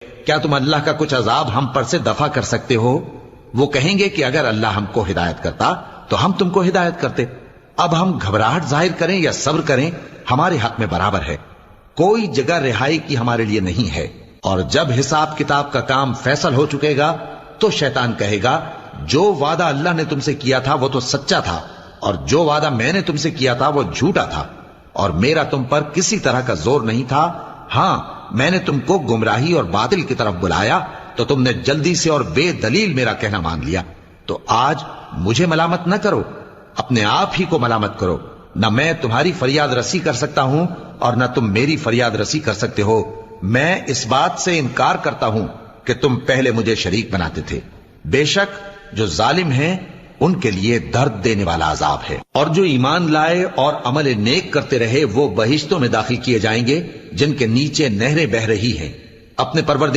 کیا تم اللہ کا کچھ عذاب ہم پر سے دفع کر سکتے ہو؟ وہ کہیں گے کہ اگر اللہ ہم کو ہدایت کرتا تو ہم تم کو ہدایت کرتے. اب ہم گھبراہٹ ظاہر کریں یا صبر کریں ہمارے حق میں برابر ہے. کوئی جگہ رہائی کی ہمارے لیے نہیں ہے. اور جب حساب کتاب کا کام فیصل ہو چکے گا تو شیطان کہے گا جو وعدہ اللہ نے تم سے کیا تھا وہ تو سچا تھا اور جو وعدہ میں نے تم سے کیا تھا وہ جھوٹا تھا اور میرا تم پر کسی طرح کا زور نہیں تھا. ہاں میں نے تم کو گمراہی اور باطل کی طرف بلایا تو تم نے جلدی سے اور بے دلیل میرا کہنا مان لیا. تو آج مجھے ملامت نہ کرو، اپنے آپ ہی کو ملامت کرو. نہ میں تمہاری فریاد رسی کر سکتا ہوں اور نہ تم میری فریاد رسی کر سکتے ہو. میں اس بات سے انکار کرتا ہوں کہ تم پہلے مجھے شریک بناتے تھے. بے شک جو ظالم ہیں ان کے لیے درد دینے والا عذاب ہے. اور جو ایمان لائے اور عمل نیک کرتے رہے وہ بہشتوں میں داخل کیے جائیں گے جن کے نیچے نہریں بہ رہی ہیں. اپنے پروردگار